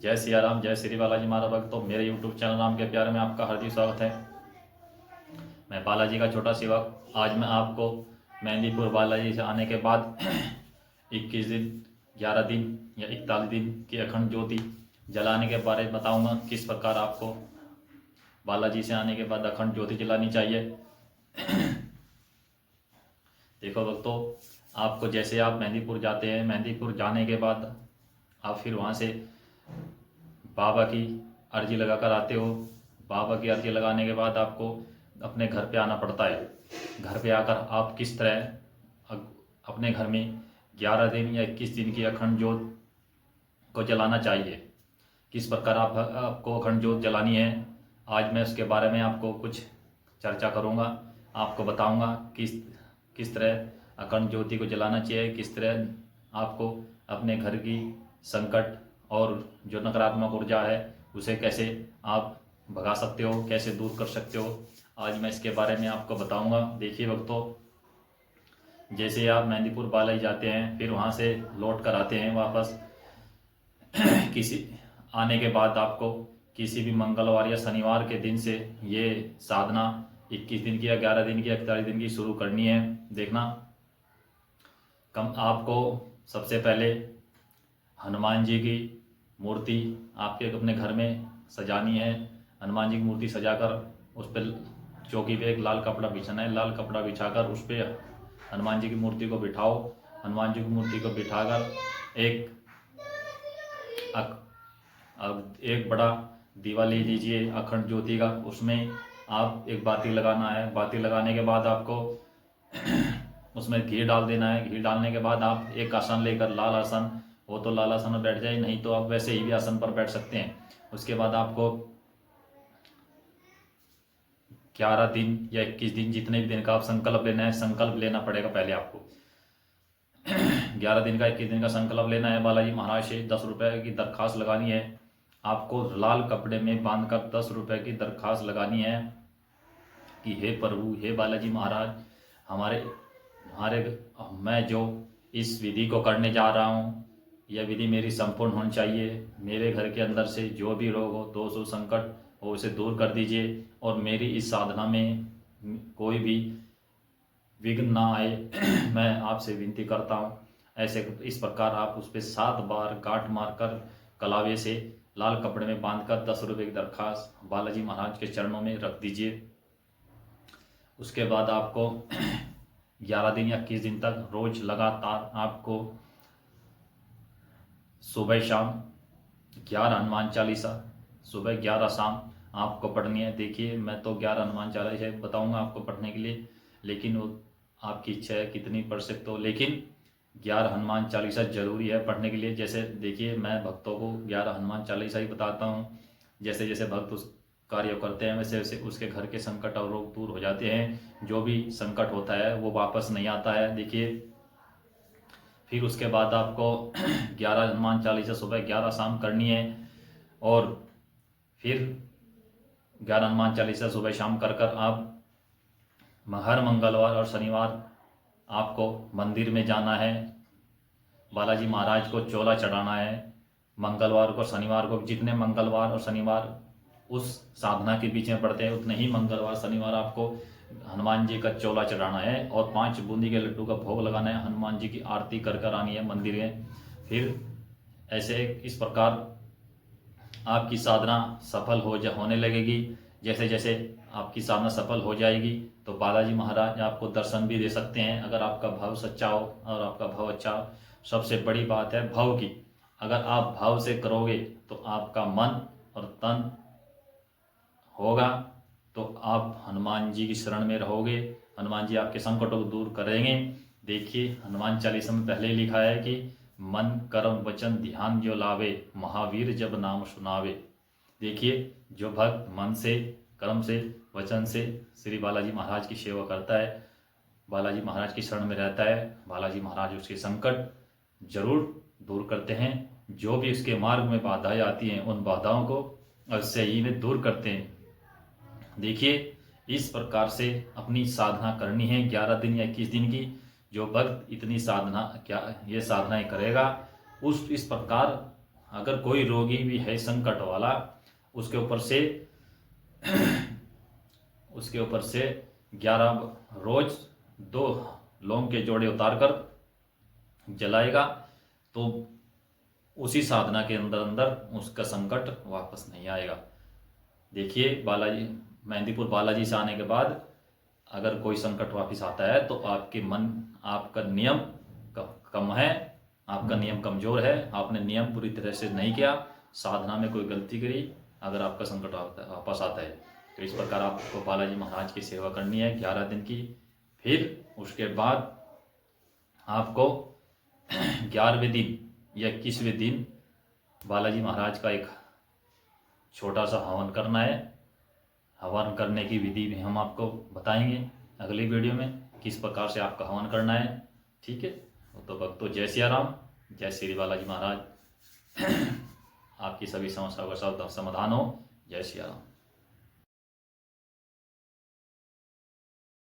जय सिया राम, जय श्री बालाजी महाराज भक्तों। मेरे यूट्यूब चैनल राम के प्यार में आपका हार्दिक स्वागत है। मैं बालाजी का छोटा सेवक। आज मैं आपको मेहंदीपुर बालाजी से आने के बाद 21 दिन, 11 दिन या 41 दिन की अखंड ज्योति जलाने के बारे में बताऊंगा। किस प्रकार आपको बालाजी से आने के बाद अखंड ज्योति जलानी चाहिए। देखो भक्तों, आपको जैसे आप मेहंदीपुर जाते हैं, मेहंदीपुर जाने के बाद आप फिर वहाँ से बाबा की अर्जी लगाकर आते हो। बाबा की अर्जी लगाने के बाद आपको अपने घर पे आना पड़ता है। घर पे आकर आप किस तरह अपने घर में 11 दिन या 21 दिन की अखंड ज्योत को जलाना चाहिए, किस प्रकार आपको अखंड ज्योत जलानी है, आज मैं उसके बारे में आपको कुछ चर्चा करूंगा। आपको बताऊंगा किस तरह अखंड ज्योति को जलाना चाहिए, किस तरह आपको अपने घर की संकट और जो नकारात्मक ऊर्जा है उसे कैसे आप भगा सकते हो, कैसे दूर कर सकते हो। आज मैं इसके बारे में आपको बताऊंगा। देखिए भक्तों, जैसे आप मेहंदीपुर बालाजी जाते हैं, फिर वहाँ से लौट कर आते हैं वापस किसी आने के बाद आपको किसी भी मंगलवार या शनिवार के दिन से ये साधना 21 दिन की या 11 दिन की या 41 दिन की शुरू करनी है। देखना, आपको सबसे पहले हनुमान जी की मूर्ति आपके अपने घर में सजानी है। हनुमान जी की मूर्ति सजाकर उस पर चौकी पे एक लाल कपड़ा बिछाना है। लाल कपड़ा बिछाकर उस पर हनुमान जी की मूर्ति को बिठाओ। हनुमान जी की मूर्ति को बिठाकर एक बड़ा दीवा ले लीजिए अखंड ज्योति का। उसमें आप एक बाती लगाना है। बाती लगाने के बाद आपको उसमें घी डाल देना है। घी डालने के बाद आप एक आसन लेकर, लाल आसन हो तो लाल आसन में बैठ जाए, नहीं तो आप वैसे ही भी आसन पर बैठ सकते हैं। उसके बाद आपको 11 दिन या 21 दिन, जितने भी दिन का आप संकल्प लेना है, संकल्प लेना पड़ेगा पहले आपको। 11 दिन का, 21 दिन का संकल्प लेना है। बालाजी महाराज से 10 रुपये की दरखास्त लगानी है। आपको लाल कपड़े में बांधकर 10 रुपये की दरखास्त लगानी है कि हे प्रभु, हे बालाजी महाराज, हमारे मैं जो इस विधि को करने जा रहा हूँ, यह विधि मेरी संपूर्ण होनी चाहिए। मेरे घर के अंदर से जो भी रोग हो, दोष हो, संकट हो, उसे दूर कर दीजिए और मेरी इस साधना में कोई भी विघ्न ना आए, मैं आपसे विनती करता हूँ। ऐसे इस प्रकार आप उस पर 7 बार गांठ मारकर कलावे से लाल कपड़े में बांधकर 10 रुपये की दरखास्त बालाजी महाराज के चरणों में रख दीजिए। उसके बाद आपको 11 दिन या 21 दिन तक रोज लगातार आपको सुबह शाम 11 हनुमान चालीसा, सुबह 11 शाम आपको पढ़नी है। देखिए, मैं तो 11 हनुमान चालीसा बताऊंगा आपको पढ़ने के लिए, लेकिन वो आपकी इच्छा है कितनी पढ़ सकते हो, लेकिन 11 हनुमान चालीसा जरूरी है पढ़ने के लिए। जैसे देखिए, मैं भक्तों को 11 हनुमान चालीसा ही बताता हूँ। जैसे जैसे भक्त उस कार्य करते हैं, वैसे वैसे उसके घर के संकट और रोग दूर हो जाते हैं। जो भी संकट होता है वो वापस नहीं आता है। देखिए, फिर उसके बाद आपको 11 हनुमान चालीसा सुबह 11 शाम करनी है। और फिर 11 हनुमान चालीसा सुबह शाम कर कर आप हर मंगलवार और शनिवार आपको मंदिर में जाना है। बालाजी महाराज को चोला चढ़ाना है। मंगलवार को, शनिवार को, जितने मंगलवार और शनिवार उस साधना के बीच में पड़ते हैं, उतने ही मंगलवार शनिवार आपको हनुमान जी का चोला चढ़ाना है और 5 बूंदी के लड्डू का भोग लगाना है। हनुमान जी की आरती कर कर आनी है मंदिर में। फिर ऐसे इस प्रकार आपकी साधना सफल होने लगेगी। जैसे जैसे आपकी साधना सफल हो जाएगी तो बालाजी महाराज आपको दर्शन भी दे सकते हैं, अगर आपका भाव सच्चा हो और आपका भाव अच्छा हो। सबसे बड़ी बात है भाव की। अगर आप भाव से करोगे तो आपका मन और तन होगा तो आप हनुमान जी की शरण में रहोगे। हनुमान जी आपके संकटों को दूर करेंगे। देखिए, हनुमान चालीसा में पहले लिखा है कि मन कर्म वचन ध्यान जो लावे, महावीर जब नाम सुनावे। देखिए, जो भक्त मन से, कर्म से, वचन से श्री बालाजी महाराज की सेवा करता है, बालाजी महाराज की शरण में रहता है, बालाजी महाराज उसके संकट जरूर दूर करते हैं। जो भी उसके मार्ग में बाधाएं आती हैं, उन बाधाओं को अवश्य ही में दूर करते हैं। देखिए, इस प्रकार से अपनी साधना करनी है 11 दिन या 21 दिन की। जो भक्त इतनी साधना ये साधनाएं करेगा, इस प्रकार अगर कोई रोगी भी है संकट वाला, उसके ऊपर से 11 रोज 2 लौंग के जोड़े उतार कर जलाएगा, तो उसी साधना के अंदर अंदर उसका संकट वापस नहीं आएगा। देखिए, बालाजी मेहंदीपुर बालाजी से आने के बाद अगर कोई संकट वापस आता है तो आपका नियम कम है, आपका नियम कमज़ोर है, आपने नियम पूरी तरह से नहीं किया, साधना में कोई गलती करी, अगर आपका संकट वापस आता है तो इस प्रकार आपको बालाजी महाराज की सेवा करनी है 11 दिन की। फिर उसके बाद आपको 11वें दिन या 21वें दिन बालाजी महाराज का एक छोटा सा हवन करना है। हवन करने की विधि भी हम आपको बताएंगे अगली वीडियो में, किस प्रकार से आपका हवन करना है। ठीक है, तो भक्तों, जय सिया राम, जय श्री बालाजी महाराज। आपकी सभी समस्याओं का समाधान हो। जय सिया राम।